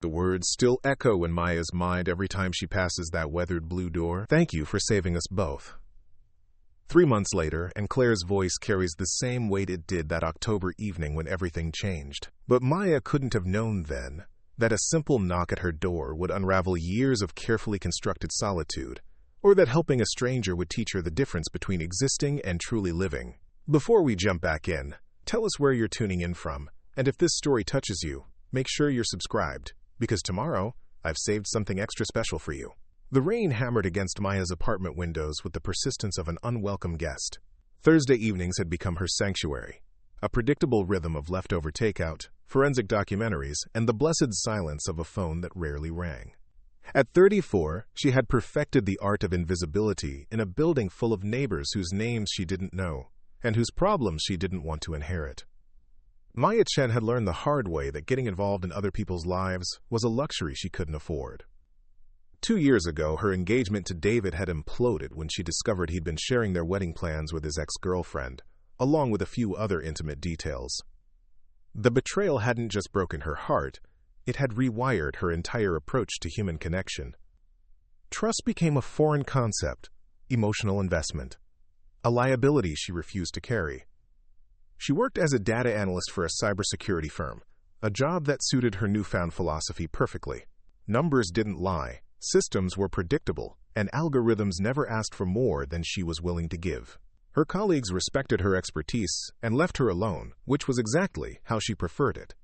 The words still echo in Maya's mind every time she passes that weathered blue door. Thank you for saving us both. 3 months later, and Claire's voice carries the same weight it did that October evening when everything changed. But Maya couldn't have known then that a simple knock at her door would unravel years of carefully constructed solitude, or that helping a stranger would teach her the difference between existing and truly living. Before we jump back in, tell us where you're tuning in from, and if this story touches you, make sure you're subscribed, because tomorrow, I've saved something extra special for you. The rain hammered against Maya's apartment windows with the persistence of an unwelcome guest. Thursday evenings had become her sanctuary, a predictable rhythm of leftover takeout, forensic documentaries, and the blessed silence of a phone that rarely rang. At 34, she had perfected the art of invisibility in a building full of neighbors whose names she didn't know, and whose problems she didn't want to inherit. Maya Chen had learned the hard way that getting involved in other people's lives was a luxury she couldn't afford. 2 years ago, her engagement to David had imploded when she discovered he'd been sharing their wedding plans with his ex-girlfriend, along with a few other intimate details. The betrayal hadn't just broken her heart, it had rewired her entire approach to human connection. Trust became a foreign concept, emotional investment, a liability she refused to carry. She worked as a data analyst for a cybersecurity firm, a job that suited her newfound philosophy perfectly. Numbers didn't lie. Systems were predictable, and algorithms never asked for more than she was willing to give. Her colleagues respected her expertise and left her alone, which was exactly how she preferred it.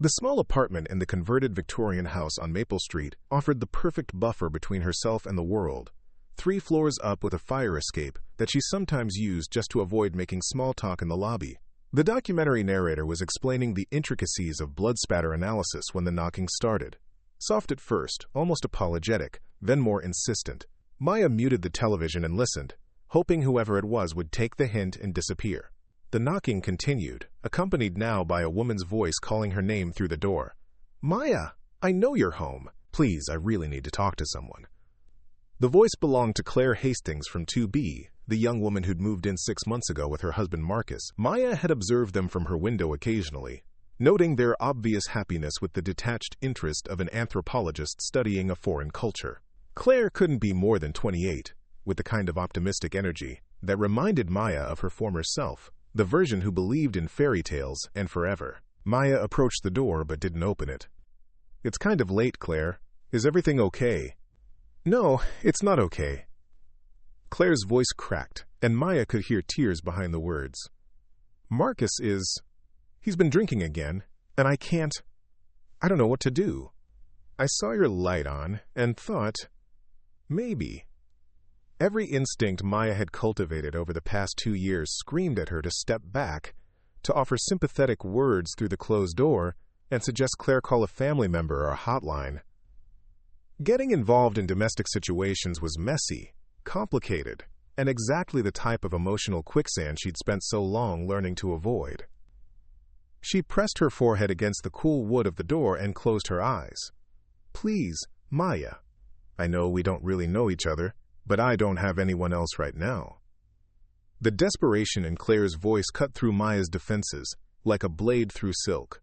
The small apartment in the converted Victorian house on Maple Street offered the perfect buffer between herself and the world, 3 floors up with a fire escape that she sometimes used just to avoid making small talk in the lobby. The documentary narrator was explaining the intricacies of blood spatter analysis when the knocking started. Soft at first, almost apologetic, then more insistent. Maya muted the television and listened, hoping whoever it was would take the hint and disappear. The knocking continued, accompanied now by a woman's voice calling her name through the door. "Maya, I know you're home. Please, I really need to talk to someone." The voice belonged to Claire Hastings from 2B, the young woman who'd moved in 6 months ago with her husband Marcus. Maya had observed them from her window occasionally, noting their obvious happiness with the detached interest of an anthropologist studying a foreign culture. Claire couldn't be more than 28, with the kind of optimistic energy that reminded Maya of her former self, the version who believed in fairy tales and forever. Maya approached the door but didn't open it. "It's kind of late, Claire. Is everything okay?" "No, it's not okay." Claire's voice cracked, and Maya could hear tears behind the words. "Marcus he's been drinking again, and I don't know what to do. I saw your light on and thought, maybe." Every instinct Maya had cultivated over the past 2 years screamed at her to step back, to offer sympathetic words through the closed door, and suggest Claire call a family member or a hotline. Getting involved in domestic situations was messy, complicated, and exactly the type of emotional quicksand she'd spent so long learning to avoid. She pressed her forehead against the cool wood of the door and closed her eyes. "Please, Maya. I know we don't really know each other, but I don't have anyone else right now." The desperation in Claire's voice cut through Maya's defenses, like a blade through silk.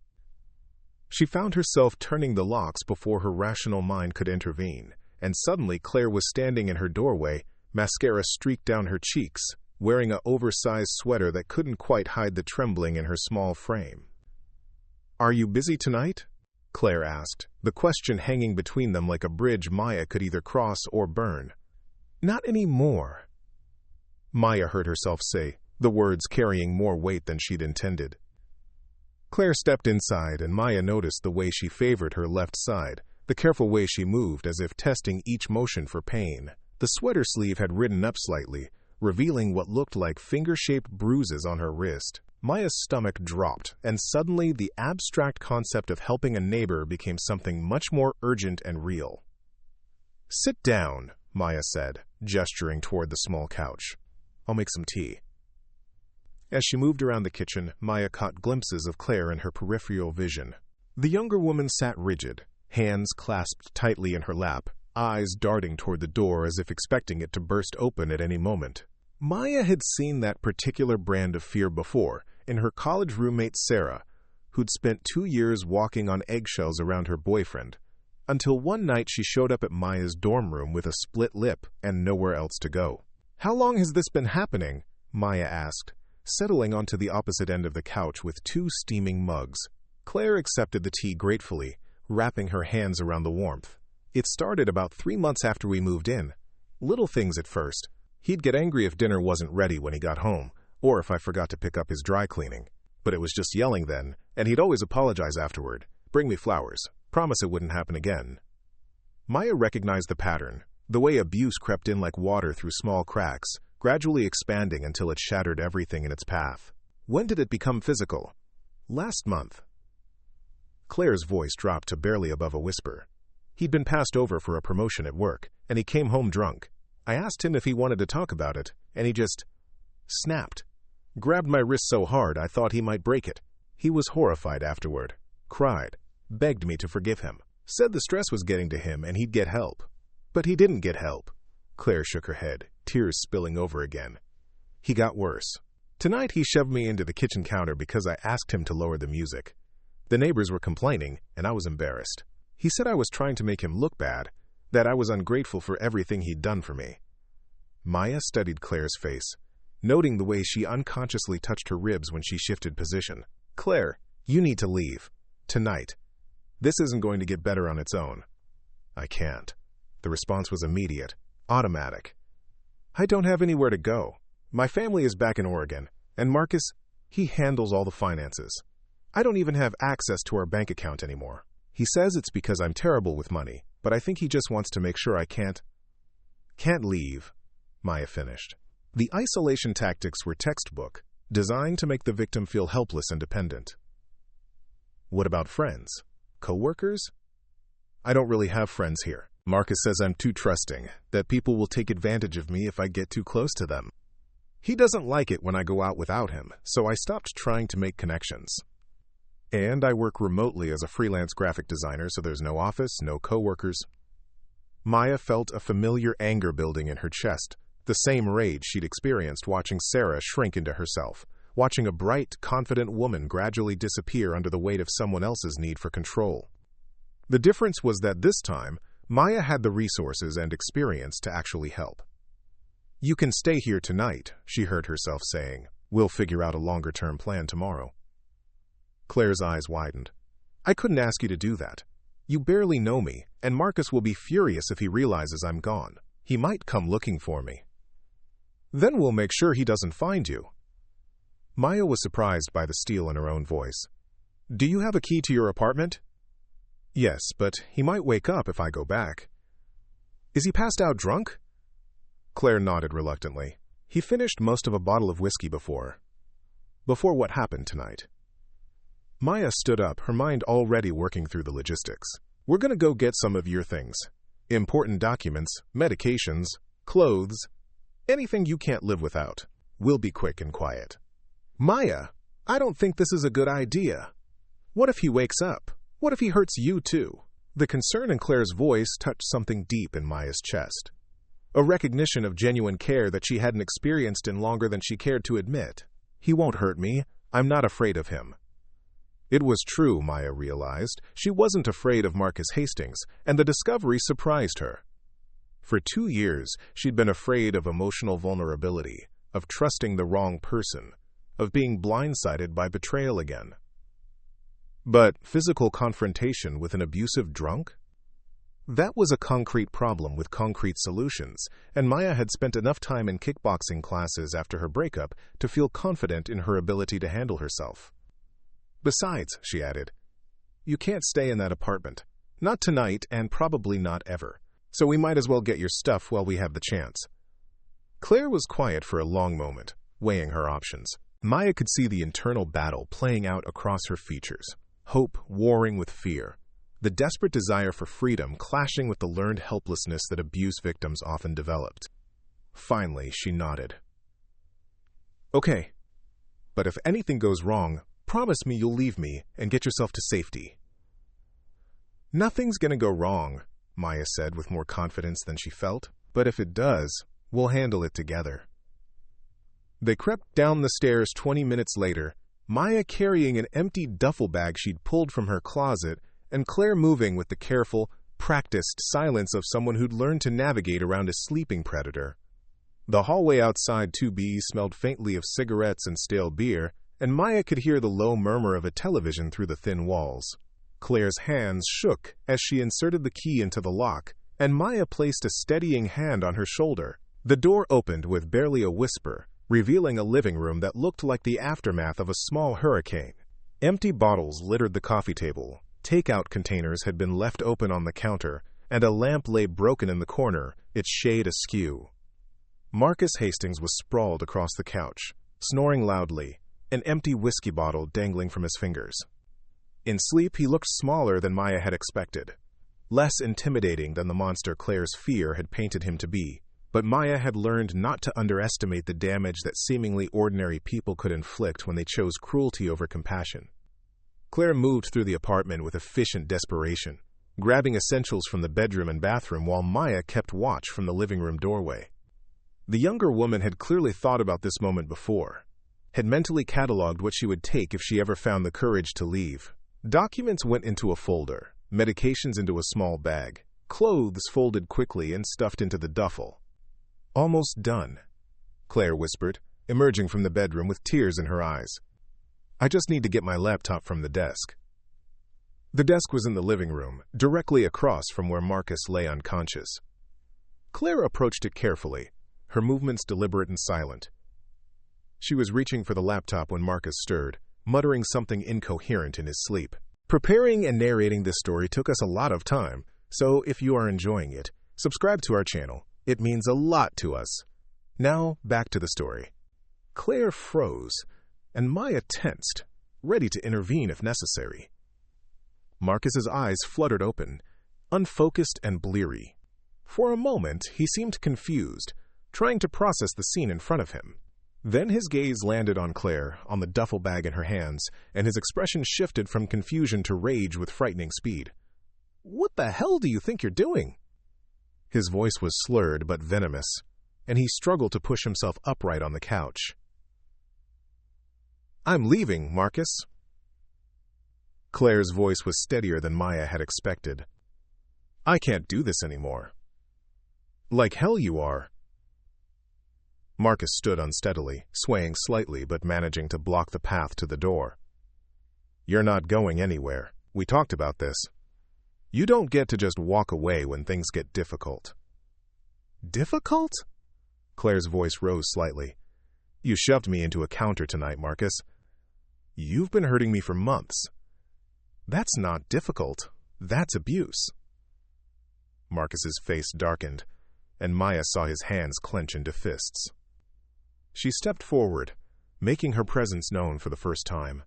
She found herself turning the locks before her rational mind could intervene, and suddenly Claire was standing in her doorway, mascara streaked down her cheeks, wearing an oversized sweater that couldn't quite hide the trembling in her small frame. "Are you busy tonight?" Claire asked, the question hanging between them like a bridge Maya could either cross or burn. "Not anymore," Maya heard herself say, the words carrying more weight than she'd intended. Claire stepped inside, and Maya noticed the way she favored her left side, the careful way she moved as if testing each motion for pain. The sweater sleeve had ridden up slightly, revealing what looked like finger-shaped bruises on her wrist. Maya's stomach dropped, and suddenly the abstract concept of helping a neighbor became something much more urgent and real. "Sit down," Maya said, gesturing toward the small couch. "I'll make some tea." As she moved around the kitchen, Maya caught glimpses of Claire in her peripheral vision. The younger woman sat rigid, hands clasped tightly in her lap, eyes darting toward the door as if expecting it to burst open at any moment. Maya had seen that particular brand of fear before, in her college roommate Sarah, who'd spent 2 years walking on eggshells around her boyfriend, until one night she showed up at Maya's dorm room with a split lip and nowhere else to go. "How long has this been happening?" Maya asked, settling onto the opposite end of the couch with 2 steaming mugs. Claire accepted the tea gratefully, wrapping her hands around the warmth. "It started about 3 months after we moved in. Little things at first. He'd get angry if dinner wasn't ready when he got home, or if I forgot to pick up his dry cleaning. But it was just yelling then, and he'd always apologize afterward. Bring me flowers. Promise it wouldn't happen again." Maya recognized the pattern, the way abuse crept in like water through small cracks, gradually expanding until it shattered everything in its path. "When did it become physical?" "Last month." Claire's voice dropped to barely above a whisper. "He'd been passed over for a promotion at work, and he came home drunk. I asked him if he wanted to talk about it, and he just snapped. Grabbed my wrist so hard I thought he might break it. He was horrified afterward. Cried. Begged me to forgive him. Said the stress was getting to him and he'd get help. But he didn't get help." Claire shook her head, tears spilling over again. "He got worse. Tonight he shoved me into the kitchen counter because I asked him to lower the music. The neighbors were complaining, and I was embarrassed. He said I was trying to make him look bad, that I was ungrateful for everything he'd done for me." Maya studied Claire's face, noting the way she unconsciously touched her ribs when she shifted position. "Claire, you need to leave. Tonight. This isn't going to get better on its own." "I can't." The response was immediate, automatic. "I don't have anywhere to go. My family is back in Oregon, and Marcus, he handles all the finances. I don't even have access to our bank account anymore. He says it's because I'm terrible with money, but I think he just wants to make sure I can't leave," Maya finished. The isolation tactics were textbook, designed to make the victim feel helpless and dependent. "What about friends? Co-workers?" "I don't really have friends here. Marcus says I'm too trusting, that people will take advantage of me if I get too close to them. He doesn't like it when I go out without him, so I stopped trying to make connections. And I work remotely as a freelance graphic designer, so there's no office, no co-workers." Maya felt a familiar anger building in her chest, the same rage she'd experienced watching Sarah shrink into herself, watching a bright, confident woman gradually disappear under the weight of someone else's need for control. The difference was that this time, Maya had the resources and experience to actually help. "You can stay here tonight," she heard herself saying. "We'll figure out a longer-term plan tomorrow." Claire's eyes widened. "I couldn't ask you to do that. You barely know me, and Marcus will be furious if he realizes I'm gone. He might come looking for me. Then we'll make sure he doesn't find you." Maya was surprised by the steel in her own voice. "Do you have a key to your apartment?" "Yes, but he might wake up if I go back." "Is he passed out drunk?" Claire nodded reluctantly. "He finished most of a bottle of whiskey before what happened tonight." Maya stood up, her mind already working through the logistics. "We're going to go get some of your things. Important documents, medications, clothes, anything you can't live without. We'll be quick and quiet." "Maya, I don't think this is a good idea. What if he wakes up? What if he hurts you too?" The concern in Claire's voice touched something deep in Maya's chest. A recognition of genuine care that she hadn't experienced in longer than she cared to admit. "He won't hurt me. I'm not afraid of him." It was true, Maya realized. She wasn't afraid of Marcus Hastings, and the discovery surprised her. For 2 years, she'd been afraid of emotional vulnerability, of trusting the wrong person, of being blindsided by betrayal again. But physical confrontation with an abusive drunk? That was a concrete problem with concrete solutions, and Maya had spent enough time in kickboxing classes after her breakup to feel confident in her ability to handle herself. "Besides," she added, "you can't stay in that apartment. Not tonight, and probably not ever. So we might as well get your stuff while we have the chance." Claire was quiet for a long moment, weighing her options. Maya could see the internal battle playing out across her features. Hope warring with fear. The desperate desire for freedom clashing with the learned helplessness that abuse victims often developed. Finally, she nodded. "Okay. But if anything goes wrong, promise me you'll leave me and get yourself to safety." "Nothing's gonna go wrong," Maya said with more confidence than she felt. "But if it does, we'll handle it together." They crept down the stairs 20 minutes later, Maya carrying an empty duffel bag she'd pulled from her closet, and Claire moving with the careful, practiced silence of someone who'd learned to navigate around a sleeping predator. The hallway outside 2B smelled faintly of cigarettes and stale beer, and Maya could hear the low murmur of a television through the thin walls. Claire's hands shook as she inserted the key into the lock, and Maya placed a steadying hand on her shoulder. The door opened with barely a whisper, revealing a living room that looked like the aftermath of a small hurricane. Empty bottles littered the coffee table, takeout containers had been left open on the counter, and a lamp lay broken in the corner, its shade askew. Marcus Hastings was sprawled across the couch, snoring loudly, an empty whiskey bottle dangling from his fingers. In sleep, he looked smaller than Maya had expected, less intimidating than the monster Claire's fear had painted him to be. But Maya had learned not to underestimate the damage that seemingly ordinary people could inflict when they chose cruelty over compassion. Claire moved through the apartment with efficient desperation, grabbing essentials from the bedroom and bathroom while Maya kept watch from the living room doorway. The younger woman had clearly thought about this moment before, had mentally cataloged what she would take if she ever found the courage to leave. Documents went into a folder, medications into a small bag, clothes folded quickly and stuffed into the duffel. "Almost done," Claire whispered, emerging from the bedroom with tears in her eyes. "I just need to get my laptop from the desk." The desk was in the living room, directly across from where Marcus lay unconscious. Claire approached it carefully, her movements deliberate and silent. She was reaching for the laptop when Marcus stirred, muttering something incoherent in his sleep. Preparing and narrating this story took us a lot of time, so if you are enjoying it, subscribe to our channel. It means a lot to us. Now, back to the story. Claire froze, and Maya tensed, ready to intervene if necessary. Marcus's eyes fluttered open, unfocused and bleary. For a moment, he seemed confused, trying to process the scene in front of him. Then his gaze landed on Claire, on the duffel bag in her hands, and his expression shifted from confusion to rage with frightening speed. "What the hell do you think you're doing?" His voice was slurred but venomous, and he struggled to push himself upright on the couch. "I'm leaving, Marcus." Claire's voice was steadier than Maya had expected. "I can't do this anymore." "Like hell you are." Marcus stood unsteadily, swaying slightly but managing to block the path to the door. "You're not going anywhere. We talked about this. You don't get to just walk away when things get difficult." "Difficult?" Claire's voice rose slightly. "You shoved me into a counter tonight, Marcus. You've been hurting me for months. That's not difficult. That's abuse." Marcus's face darkened, and Maya saw his hands clench into fists. She stepped forward, making her presence known for the first time.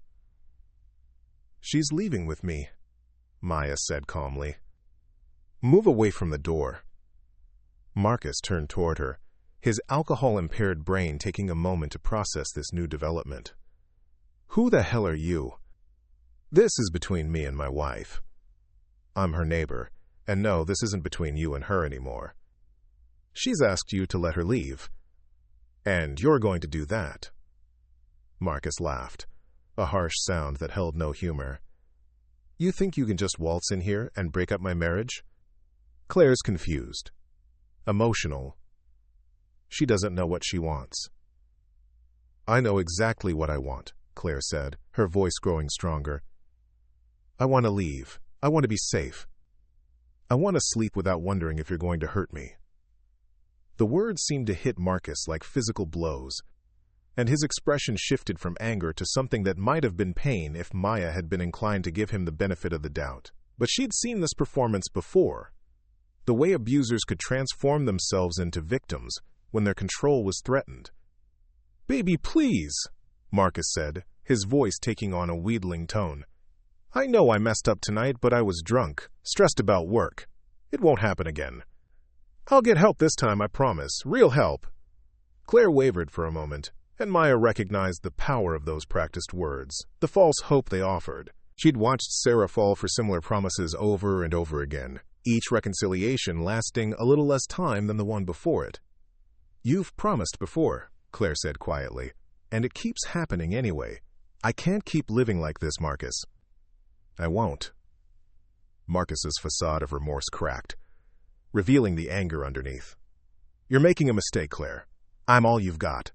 "She's leaving with me," Maya said calmly. "Move away from the door." Marcus turned toward her, his alcohol-impaired brain taking a moment to process this new development. "Who the hell are you?" "This is between me and my wife. I'm her neighbor, and no, this isn't between you and her anymore. She's asked you to let her leave, and you're going to do that." Marcus laughed, a harsh sound that held no humor. "You think you can just waltz in here and break up my marriage?" Claire's confused, emotional. She doesn't know what she wants. "I know exactly what I want," Claire said, her voice growing stronger. "I want to leave. I want to be safe. I want to sleep without wondering if you're going to hurt me." The words seemed to hit Marcus like physical blows, and his expression shifted from anger to something that might have been pain if Maya had been inclined to give him the benefit of the doubt. But she'd seen this performance before. The way abusers could transform themselves into victims when their control was threatened. "Baby, please," Marcus said, his voice taking on a wheedling tone. "I know I messed up tonight, but I was drunk, stressed about work. It won't happen again. I'll get help this time, I promise. Real help." Claire wavered for a moment, and Maya recognized the power of those practiced words, the false hope they offered. She'd watched Sarah fall for similar promises over and over again, each reconciliation lasting a little less time than the one before it. "You've promised before," Claire said quietly, "and it keeps happening anyway. I can't keep living like this, Marcus. I won't. Marcus's facade of remorse cracked, revealing the anger underneath. You're making a mistake, Claire. I'm all you've got.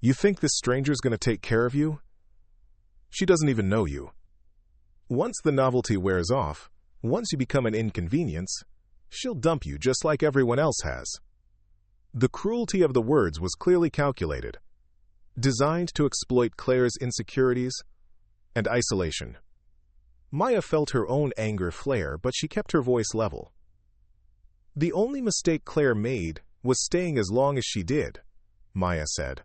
You think this stranger's going to take care of you? She doesn't even know you. Once the novelty wears off, once you become an inconvenience, she'll dump you just like everyone else has. The cruelty of the words was clearly calculated, designed to exploit Claire's insecurities and isolation. Maya felt her own anger flare, but she kept her voice level. The only mistake Claire made was staying as long as she did, Maya said.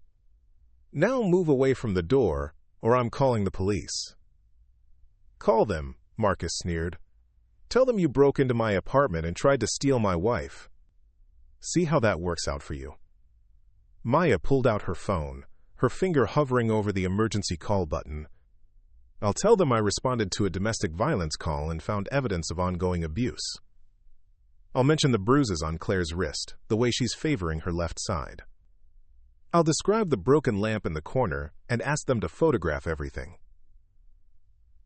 Now move away from the door, or I'm calling the police. Call them, Marcus sneered. Tell them you broke into my apartment and tried to steal my wife. See how that works out for you. Maya pulled out her phone, her finger hovering over the emergency call button. I'll tell them I responded to a domestic violence call and found evidence of ongoing abuse. I'll mention the bruises on Claire's wrist, the way she's favoring her left side. I'll describe the broken lamp in the corner and ask them to photograph everything.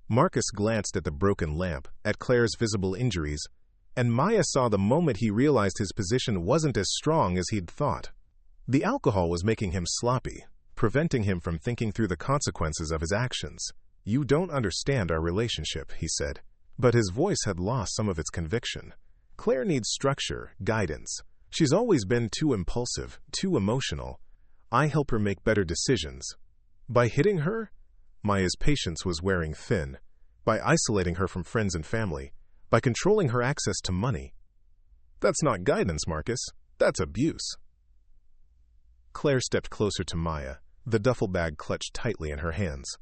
Marcus glanced at the broken lamp, at Claire's visible injuries, and Maya saw the moment he realized his position wasn't as strong as he'd thought. The alcohol was making him sloppy, preventing him from thinking through the consequences of his actions. You don't understand our relationship, he said, but his voice had lost some of its conviction. Claire needs structure, guidance. She's always been too impulsive, too emotional. I help her make better decisions. By hitting her, Maya's patience was wearing thin. By isolating her from friends and family. By controlling her access to money. That's not guidance, Marcus. That's abuse. Claire stepped closer to Maya, the duffel bag clutched tightly in her hands.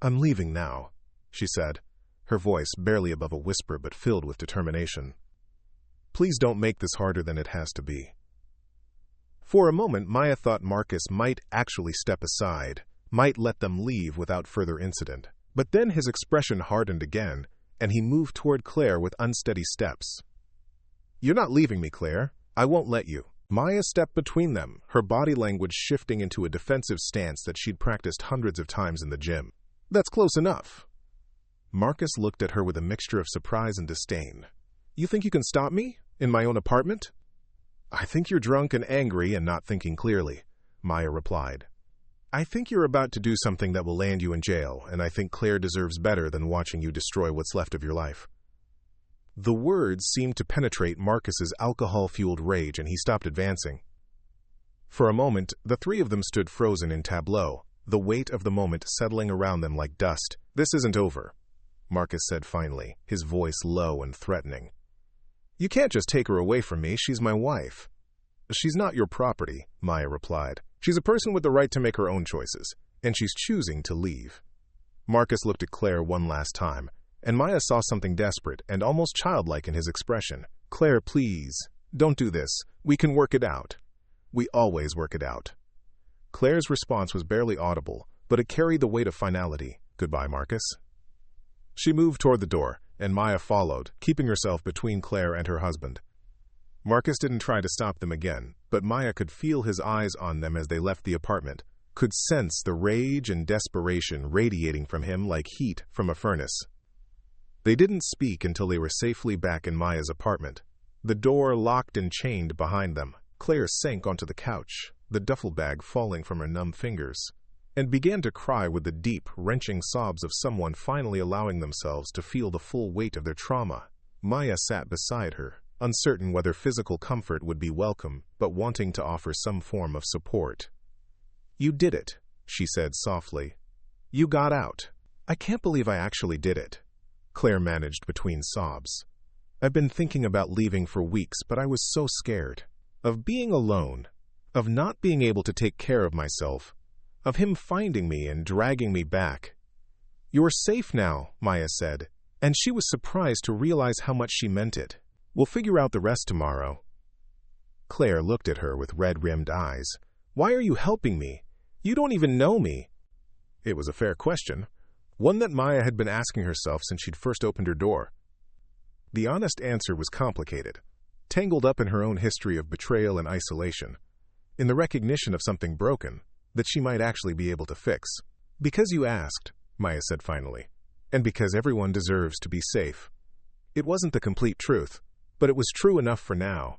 I'm leaving now, she said, her voice barely above a whisper but filled with determination. Please don't make this harder than it has to be. For a moment, Maya thought Marcus might actually step aside, might let them leave without further incident. But then his expression hardened again, and he moved toward Claire with unsteady steps. You're not leaving me, Claire. I won't let you. Maya stepped between them, her body language shifting into a defensive stance that she'd practiced hundreds of times in the gym. That's close enough. Marcus looked at her with a mixture of surprise and disdain. You think you can stop me? In my own apartment? I think you're drunk and angry and not thinking clearly, Maya replied. I think you're about to do something that will land you in jail, and I think Claire deserves better than watching you destroy what's left of your life. The words seemed to penetrate Marcus's alcohol-fueled rage, and he stopped advancing. For a moment, the three of them stood frozen in tableau, the weight of the moment settling around them like dust. This isn't over, Marcus said finally, his voice low and threatening. You can't just take her away from me. She's my wife. She's not your property, Maya replied. She's a person with the right to make her own choices, and she's choosing to leave. Marcus looked at Claire one last time, and Maya saw something desperate and almost childlike in his expression. Claire, please, don't do this. We can work it out. We always work it out. Claire's response was barely audible, but it carried the weight of finality. Goodbye, Marcus. She moved toward the door, and Maya followed, keeping herself between Claire and her husband. Marcus didn't try to stop them again, but Maya could feel his eyes on them as they left the apartment, could sense the rage and desperation radiating from him like heat from a furnace. They didn't speak until they were safely back in Maya's apartment. The door locked and chained behind them. Claire sank onto the couch, the duffel bag falling from her numb fingers, and began to cry with the deep, wrenching sobs of someone finally allowing themselves to feel the full weight of their trauma. Maya sat beside her, uncertain whether physical comfort would be welcome, but wanting to offer some form of support. You did it, she said softly. You got out. I can't believe I actually did it, Claire managed between sobs. I've been thinking about leaving for weeks, but I was so scared. Of being alone, of not being able to take care of myself, of him finding me and dragging me back. You're safe now, Maya said, and she was surprised to realize how much she meant it. We'll figure out the rest tomorrow. Claire looked at her with red-rimmed eyes. Why are you helping me? You don't even know me. It was a fair question, one that Maya had been asking herself since she'd first opened her door. The honest answer was complicated, tangled up in her own history of betrayal and isolation, in the recognition of something broken that she might actually be able to fix. "Because you asked," Maya said finally, "and because everyone deserves to be safe." It wasn't the complete truth, but it was true enough for now.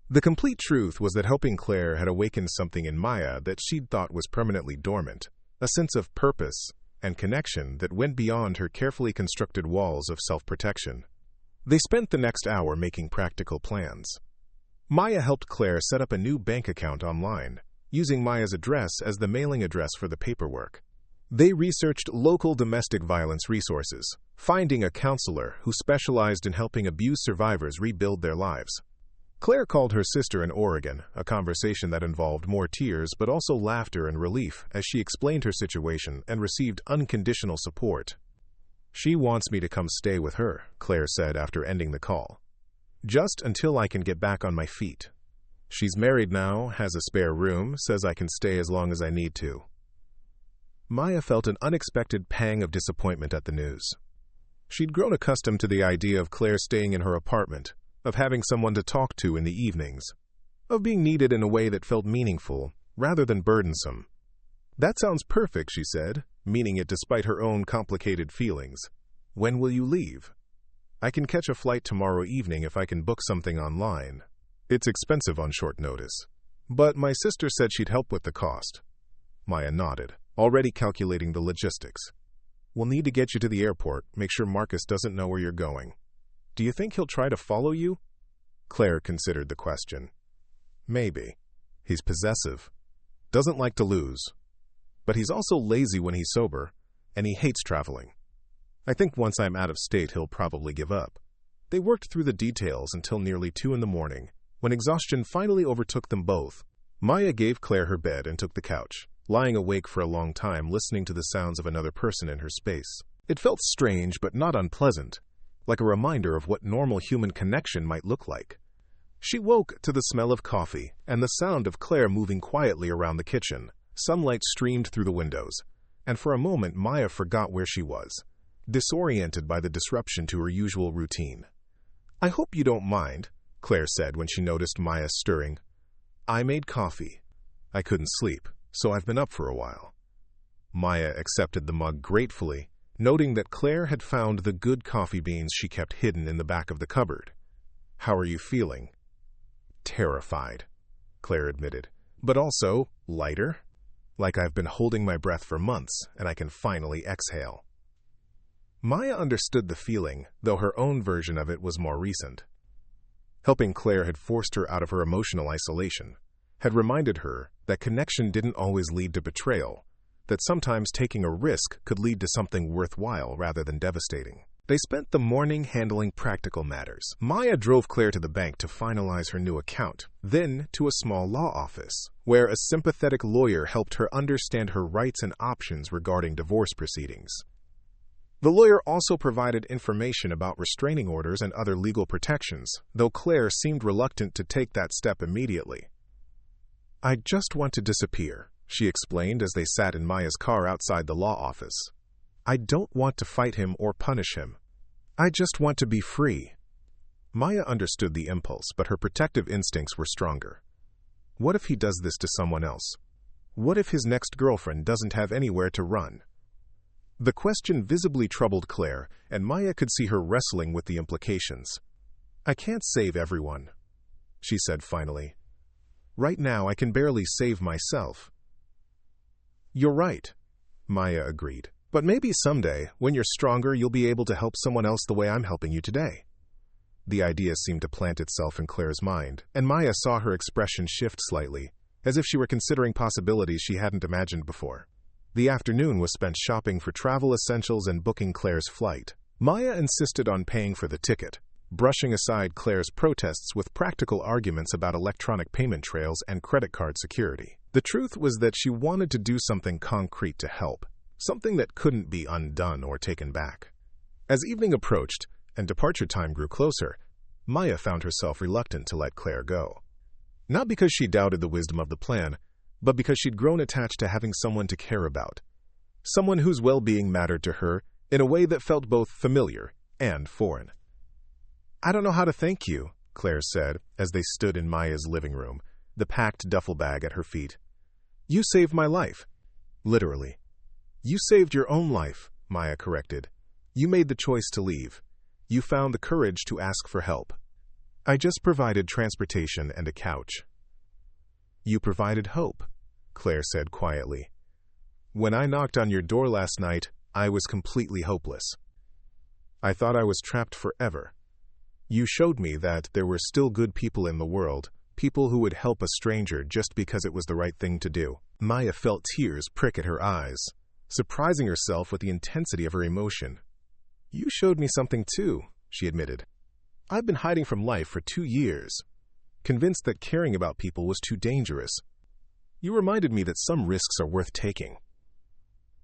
The complete truth was that helping Claire had awakened something in Maya that she'd thought was permanently dormant, a sense of purpose and connection that went beyond her carefully constructed walls of self-protection. They spent the next hour making practical plans. Maya helped Claire set up a new bank account online, using Maya's address as the mailing address for the paperwork. They researched local domestic violence resources, finding a counselor who specialized in helping abuse survivors rebuild their lives. Claire called her sister in Oregon, a conversation that involved more tears but also laughter and relief as she explained her situation and received unconditional support. "She wants me to come stay with her," Claire said after ending the call. "Just until I can get back on my feet. She's married now, has a spare room, says I can stay as long as I need to." Maya felt an unexpected pang of disappointment at the news. She'd grown accustomed to the idea of Claire staying in her apartment, of having someone to talk to in the evenings, of being needed in a way that felt meaningful, rather than burdensome. "That sounds perfect," she said, meaning it despite her own complicated feelings. "When will you leave?" "I can catch a flight tomorrow evening if I can book something online. It's expensive on short notice. But my sister said she'd help with the cost." Maya nodded, already calculating the logistics. "We'll need to get you to the airport, make sure Marcus doesn't know where you're going. Do you think he'll try to follow you?" Claire considered the question. "Maybe. He's possessive. Doesn't like to lose. But he's also lazy when he's sober, and he hates traveling. I think once I'm out of state, he'll probably give up." They worked through the details until nearly 2 a.m, when exhaustion finally overtook them both. Maya gave Claire her bed and took the couch, lying awake for a long time listening to the sounds of another person in her space. It felt strange but not unpleasant, like a reminder of what normal human connection might look like. She woke to the smell of coffee and the sound of Claire moving quietly around the kitchen. Sunlight streamed through the windows, and for a moment Maya forgot where she was, disoriented by the disruption to her usual routine. "I hope you don't mind," Claire said when she noticed Maya stirring. "I made coffee. I couldn't sleep, so I've been up for a while." Maya accepted the mug gratefully, noting that Claire had found the good coffee beans she kept hidden in the back of the cupboard. "How are you feeling?" "Terrified," Claire admitted, "but also lighter, like I've been holding my breath for months and I can finally exhale." Maya understood the feeling, though her own version of it was more recent. Helping Claire had forced her out of her emotional isolation, had reminded her that connection didn't always lead to betrayal, that sometimes taking a risk could lead to something worthwhile rather than devastating. They spent the morning handling practical matters. Maya drove Claire to the bank to finalize her new account, then to a small law office, where a sympathetic lawyer helped her understand her rights and options regarding divorce proceedings. The lawyer also provided information about restraining orders and other legal protections, though Claire seemed reluctant to take that step immediately. "I just want to disappear," she explained as they sat in Maya's car outside the law office. "I don't want to fight him or punish him. I just want to be free." Maya understood the impulse, but her protective instincts were stronger. What if he does this to someone else? What if his next girlfriend doesn't have anywhere to run? The question visibly troubled Claire, and Maya could see her wrestling with the implications. "I can't save everyone," she said finally. "Right now, I can barely save myself." "You're right," Maya agreed. "But maybe someday, when you're stronger, you'll be able to help someone else the way I'm helping you today." The idea seemed to plant itself in Claire's mind, and Maya saw her expression shift slightly, as if she were considering possibilities she hadn't imagined before. The afternoon was spent shopping for travel essentials and booking Claire's flight. Maya insisted on paying for the ticket, brushing aside Claire's protests with practical arguments about electronic payment trails and credit card security. The truth was that she wanted to do something concrete to help, something that couldn't be undone or taken back. As evening approached and departure time grew closer, Maya found herself reluctant to let Claire go. Not because she doubted the wisdom of the plan, but because she'd grown attached to having someone to care about, someone whose well-being mattered to her in a way that felt both familiar and foreign. "I don't know how to thank you," Claire said as they stood in Maya's living room, the packed duffel bag at her feet. "You saved my life. Literally. You saved your own life, Maya corrected. You made the choice to leave. You found the courage to ask for help. I just provided transportation and a couch. You provided hope, Claire said quietly. When I knocked on your door last night, I was completely hopeless. I thought I was trapped forever. You showed me that there were still good people in the world, people who would help a stranger just because it was the right thing to do. Maya felt tears prick at her eyes, surprising herself with the intensity of her emotion. You showed me something too, she admitted. I've been hiding from life for 2 years, convinced that caring about people was too dangerous. You reminded me that some risks are worth taking.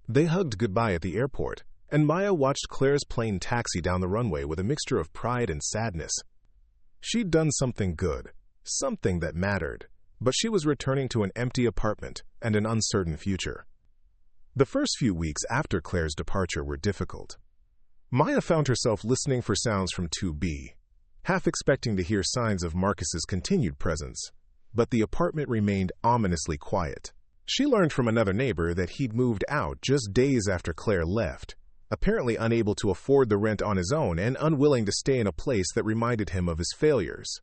They hugged goodbye at the airport, and Maya watched Claire's plane taxi down the runway with a mixture of pride and sadness. She'd done something good, something that mattered, but she was returning to an empty apartment and an uncertain future. The first few weeks after Claire's departure were difficult. Maya found herself listening for sounds from 2B, half expecting to hear signs of Marcus's continued presence, but the apartment remained ominously quiet. She learned from another neighbor that he'd moved out just days after Claire left, apparently unable to afford the rent on his own and unwilling to stay in a place that reminded him of his failures.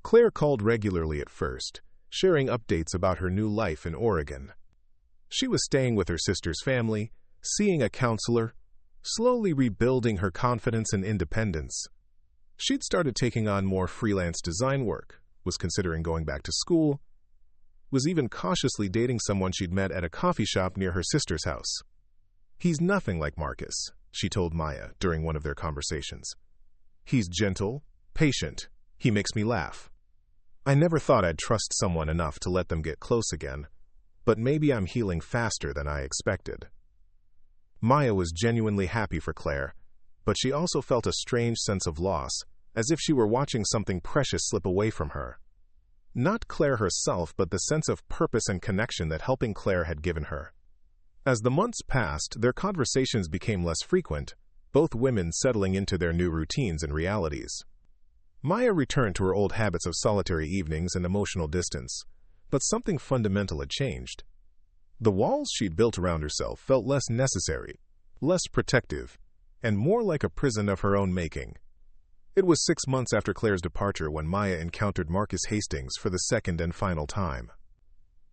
Claire called regularly at first, sharing updates about her new life in Oregon. She was staying with her sister's family, seeing a counselor, slowly rebuilding her confidence and independence. She'd started taking on more freelance design work, was considering going back to school, was even cautiously dating someone she'd met at a coffee shop near her sister's house. He's nothing like Marcus, she told Maya during one of their conversations. He's gentle, patient. He makes me laugh. I never thought I'd trust someone enough to let them get close again, but maybe I'm healing faster than I expected. Maya was genuinely happy for Claire, but she also felt a strange sense of loss, as if she were watching something precious slip away from her. Not Claire herself, but the sense of purpose and connection that helping Claire had given her. As the months passed, their conversations became less frequent, both women settling into their new routines and realities. Maya returned to her old habits of solitary evenings and emotional distance, but something fundamental had changed. The walls she'd built around herself felt less necessary, less protective, and more like a prison of her own making. It was 6 months after Claire's departure when Maya encountered Marcus Hastings for the second and final time.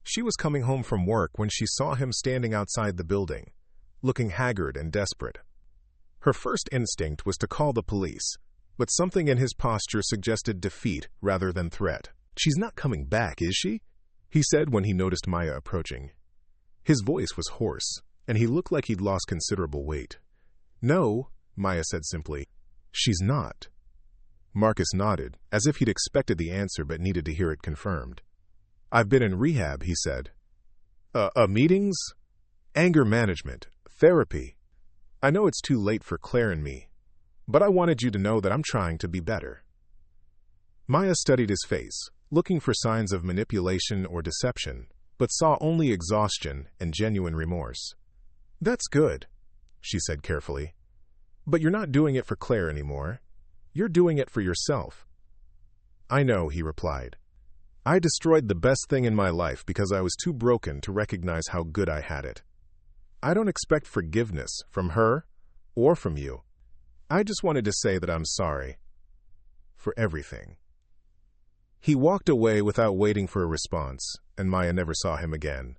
She was coming home from work when she saw him standing outside the building, looking haggard and desperate. Her first instinct was to call the police, but something in his posture suggested defeat rather than threat. "She's not coming back, is she?" he said when he noticed Maya approaching. His voice was hoarse, and he looked like he'd lost considerable weight. "No," Maya said simply. "She's not." Marcus nodded, as if he'd expected the answer but needed to hear it confirmed. "I've been in rehab," he said. Meetings? Anger management, therapy. I know it's too late for Claire and me, but I wanted you to know that I'm trying to be better." Maya studied his face, looking for signs of manipulation or deception, but saw only exhaustion and genuine remorse. "That's good," she said carefully. "But you're not doing it for Claire anymore. You're doing it for yourself." "I know," he replied. "I destroyed the best thing in my life because I was too broken to recognize how good I had it. I don't expect forgiveness from her or from you. I just wanted to say that I'm sorry. For everything." He walked away without waiting for a response, and Maya never saw him again.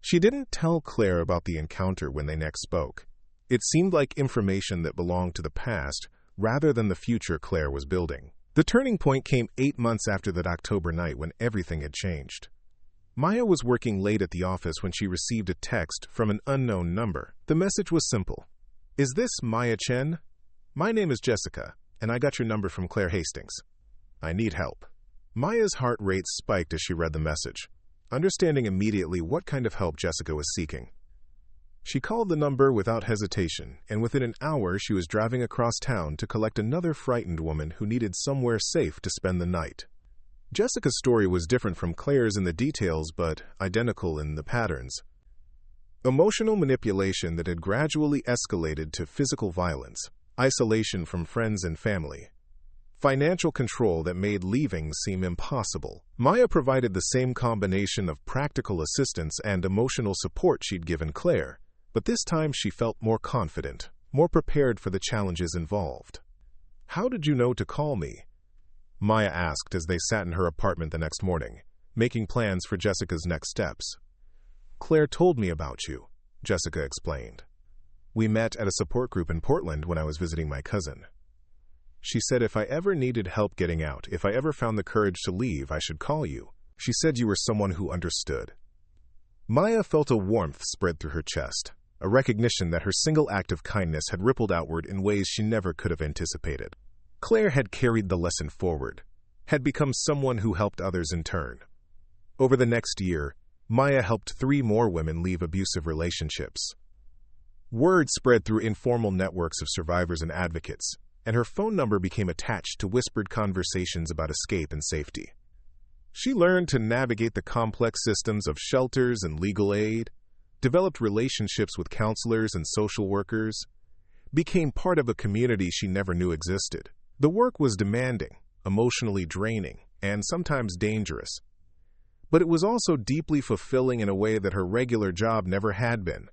She didn't tell Claire about the encounter when they next spoke. It seemed like information that belonged to the past rather than the future Claire was building. The turning point came 8 months after that October night when everything had changed. Maya was working late at the office when she received a text from an unknown number. The message was simple. "Is this Maya Chen? My name is Jessica, and I got your number from Claire Hastings. I need help." Maya's heart rate spiked as she read the message, understanding immediately what kind of help Jessica was seeking. She called the number without hesitation, and within an hour she was driving across town to collect another frightened woman who needed somewhere safe to spend the night. Jessica's story was different from Claire's in the details, but identical in the patterns. Emotional manipulation that had gradually escalated to physical violence, isolation from friends and family, financial control that made leaving seem impossible. Maya provided the same combination of practical assistance and emotional support she'd given Claire, But this time she felt more confident, more prepared for the challenges involved. "How did you know to call me?" Maya asked as they sat in her apartment the next morning, making plans for Jessica's next steps. "Claire told me about you," Jessica explained. "We met at a support group in Portland when I was visiting my cousin. She said if I ever needed help getting out, if I ever found the courage to leave, I should call you. She said you were someone who understood." Maya felt a warmth spread through her chest, a recognition that her single act of kindness had rippled outward in ways she never could have anticipated. Claire had carried the lesson forward, had become someone who helped others in turn. Over the next year, Maya helped 3 more women leave abusive relationships. Word spread through informal networks of survivors and advocates, and her phone number became attached to whispered conversations about escape and safety. She learned to navigate the complex systems of shelters and legal aid, developed relationships with counselors and social workers, became part of a community she never knew existed. The work was demanding, emotionally draining, and sometimes dangerous. But it was also deeply fulfilling in a way that her regular job never had been.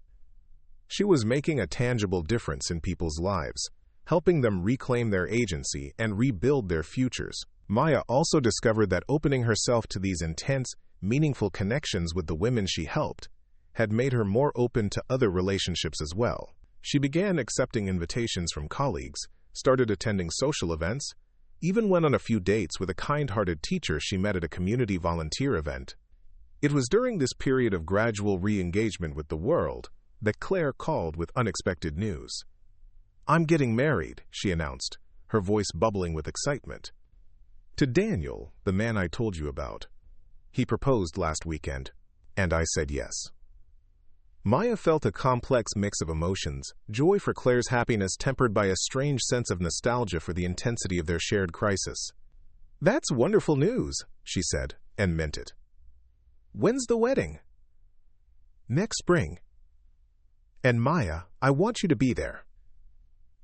She was making a tangible difference in people's lives, helping them reclaim their agency and rebuild their futures. Maya also discovered that opening herself to these intense, meaningful connections with the women she helped had made her more open to other relationships as well. She began accepting invitations from colleagues, started attending social events, even went on a few dates with a kind-hearted teacher she met at a community volunteer event. It was during this period of gradual re-engagement with the world that Claire called with unexpected news. "I'm getting married," she announced, her voice bubbling with excitement. "To Daniel, the man I told you about. He proposed last weekend, and I said yes." Maya felt a complex mix of emotions, joy for Claire's happiness tempered by a strange sense of nostalgia for the intensity of their shared crisis. "That's wonderful news," she said, and meant it. "When's the wedding?" "Next spring. And Maya, I want you to be there."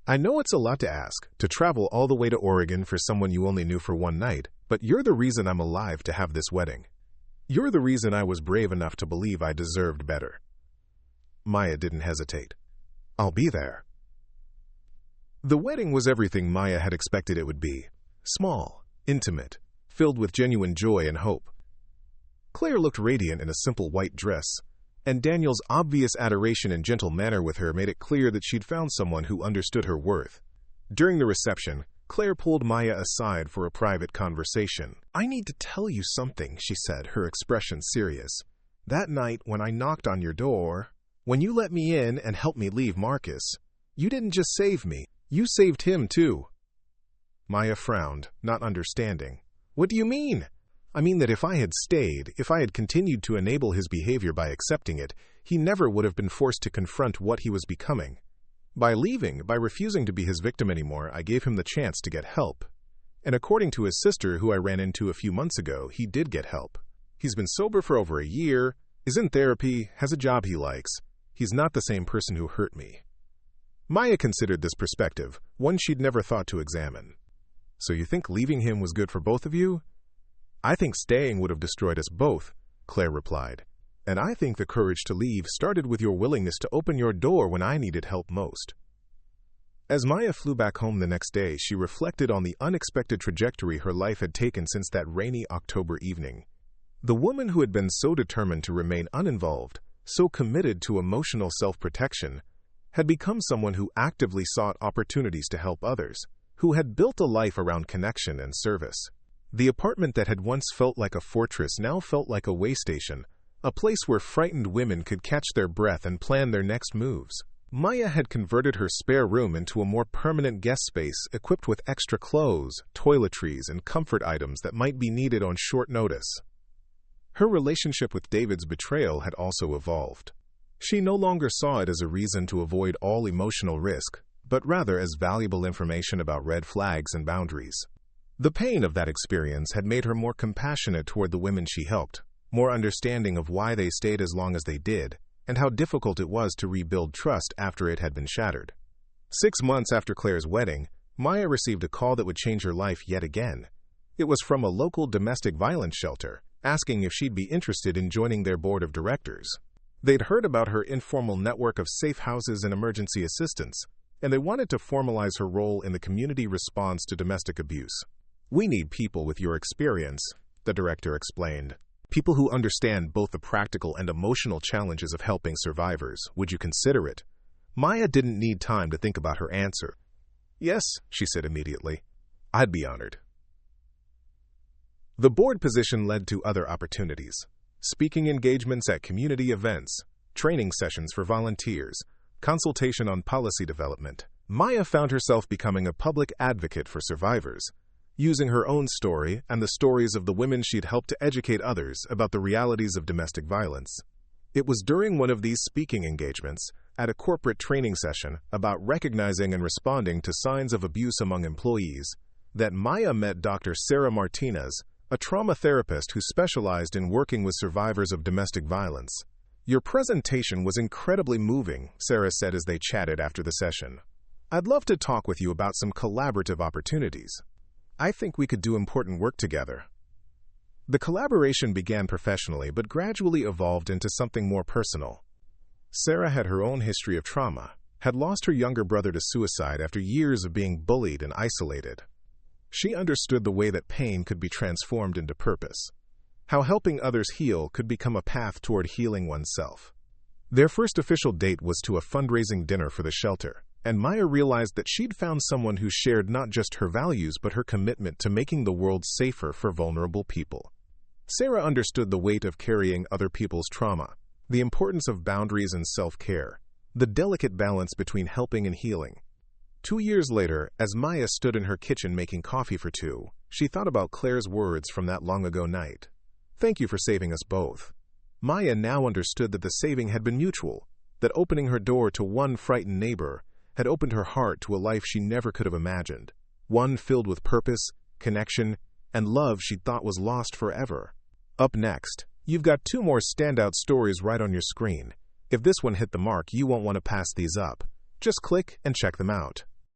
"I know it's a lot to ask, to travel all the way to Oregon for someone you only knew for one night, but you're the reason I'm alive to have this wedding. You're the reason I was brave enough to believe I deserved better." Maya didn't hesitate. "I'll be there." The wedding was everything Maya had expected it would be. Small, intimate, filled with genuine joy and hope. Claire looked radiant in a simple white dress, and Daniel's obvious adoration and gentle manner with her made it clear that she'd found someone who understood her worth. During the reception, Claire pulled Maya aside for a private conversation. "I need to tell you something," she said, her expression serious. "That night when I knocked on your door, when you let me in and helped me leave Marcus, you didn't just save me, you saved him too." Maya frowned, not understanding. "What do you mean?" "I mean that if I had stayed, if I had continued to enable his behavior by accepting it, he never would have been forced to confront what he was becoming. By leaving, by refusing to be his victim anymore, I gave him the chance to get help. And according to his sister, who I ran into a few months ago, he did get help. He's been sober for over a year, is in therapy, has a job he likes. He's not the same person who hurt me." Maya considered this perspective, one she'd never thought to examine. "So you think leaving him was good for both of you?" "I think staying would have destroyed us both," Claire replied. "And I think the courage to leave started with your willingness to open your door when I needed help most." As Maya flew back home the next day, she reflected on the unexpected trajectory her life had taken since that rainy October evening. The woman who had been so determined to remain uninvolved, so committed to emotional self-protection, had become someone who actively sought opportunities to help others, who had built a life around connection and service. The apartment that had once felt like a fortress now felt like a way station, a place where frightened women could catch their breath and plan their next moves. Maya had converted her spare room into a more permanent guest space equipped with extra clothes, toiletries, and comfort items that might be needed on short notice. Her relationship with David's betrayal had also evolved. She no longer saw it as a reason to avoid all emotional risk, but rather as valuable information about red flags and boundaries. The pain of that experience had made her more compassionate toward the women she helped, more understanding of why they stayed as long as they did, and how difficult it was to rebuild trust after it had been shattered. 6 months after Claire's wedding, Maya received a call that would change her life yet again. It was from a local domestic violence shelter, asking if she'd be interested in joining their board of directors. They'd heard about her informal network of safe houses and emergency assistance, and they wanted to formalize her role in the community response to domestic abuse. "We need people with your experience," the director explained. "People who understand both the practical and emotional challenges of helping survivors. Would you consider it?" Maya didn't need time to think about her answer. "Yes," she said immediately. "I'd be honored." The board position led to other opportunities: speaking engagements at community events, training sessions for volunteers, consultation on policy development. Maya found herself becoming a public advocate for survivors, using her own story and the stories of the women she'd helped to educate others about the realities of domestic violence. It was during one of these speaking engagements, at a corporate training session about recognizing and responding to signs of abuse among employees, that Maya met Dr. Sarah Martinez, a trauma therapist who specialized in working with survivors of domestic violence. "Your presentation was incredibly moving," Sarah said as they chatted after the session. "I'd love to talk with you about some collaborative opportunities. I think we could do important work together." The collaboration began professionally but gradually evolved into something more personal. Sarah had her own history of trauma, had lost her younger brother to suicide after years of being bullied and isolated. She understood the way that pain could be transformed into purpose, how helping others heal could become a path toward healing oneself. Their first official date was to a fundraising dinner for the shelter, and Maya realized that she'd found someone who shared not just her values but her commitment to making the world safer for vulnerable people. Sarah understood the weight of carrying other people's trauma, the importance of boundaries and self-care, the delicate balance between helping and healing. 2 years later, as Maya stood in her kitchen making coffee for two, she thought about Claire's words from that long-ago night. "Thank you for saving us both." Maya now understood that the saving had been mutual, that opening her door to one frightened neighbor had opened her heart to a life she never could have imagined, one filled with purpose, connection, and love she'd thought was lost forever. Up next, you've got 2 more standout stories right on your screen. If this one hit the mark, you won't want to pass these up. Just click and check them out.